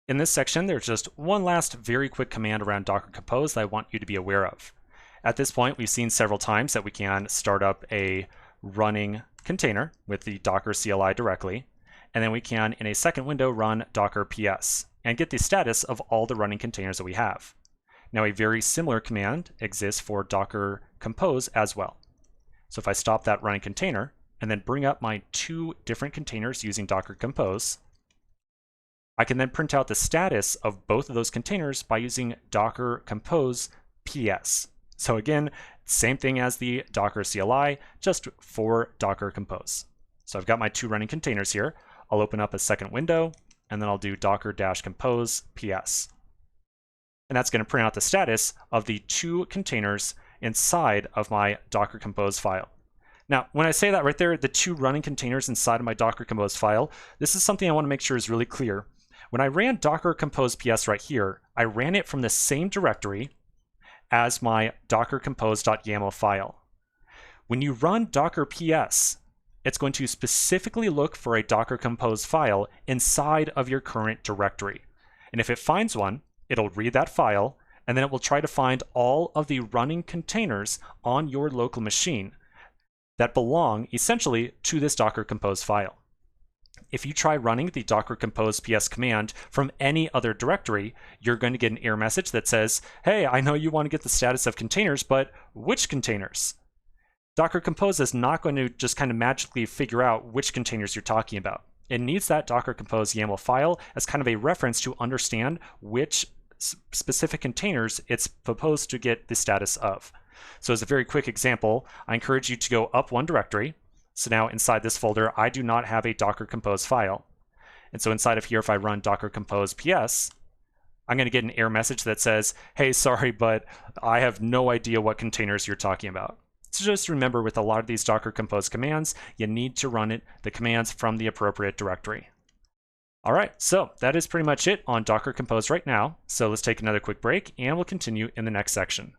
In this section, there's just one last very quick command around Docker Compose that I want you to be aware of. At this point, we've seen several times that we can start up a running container with the Docker CLI directly, and then we can, in a second window, run Docker PS and get the status of all the running containers that we have. Now, a very similar command exists for Docker Compose as well. So if I stop that running container and then bring up my two different containers using Docker Compose, I can then print out the status of both of those containers by using Docker Compose PS. So again, same thing as the Docker CLI, just for Docker Compose. So I've got my two running containers here. I'll open up a second window, and then I'll do Docker-Compose PS. And that's going to print out the status of the two containers inside of my Docker Compose file. Now, when I say that right there, the two running containers inside of my Docker Compose file, this is something I want to make sure is really clear. When I ran Docker Compose PS right here, I ran it from the same directory as my Docker Compose.yaml file. When you run Docker PS, it's going to specifically look for a Docker Compose file inside of your current directory. And if it finds one, it'll read that file, and then it will try to find all of the running containers on your local machine that belong essentially to this Docker Compose file. If you try running the Docker Compose PS command from any other directory, you're going to get an error message that says, hey, I know you want to get the status of containers, but which containers? Docker Compose is not going to just kind of magically figure out which containers you're talking about. It needs that Docker Compose YAML file as kind of a reference to understand which specific containers it's proposed to get the status of. So as a very quick example, I encourage you to go up one directory. So now inside this folder, I do not have a Docker Compose file. And so inside of here, if I run Docker Compose PS, I'm going to get an error message that says, hey, sorry, but I have no idea what containers you're talking about. So just remember, with a lot of these Docker Compose commands, you need to run the commands from the appropriate directory. All right, so that is pretty much it on Docker Compose right now. So let's take another quick break, and we'll continue in the next section.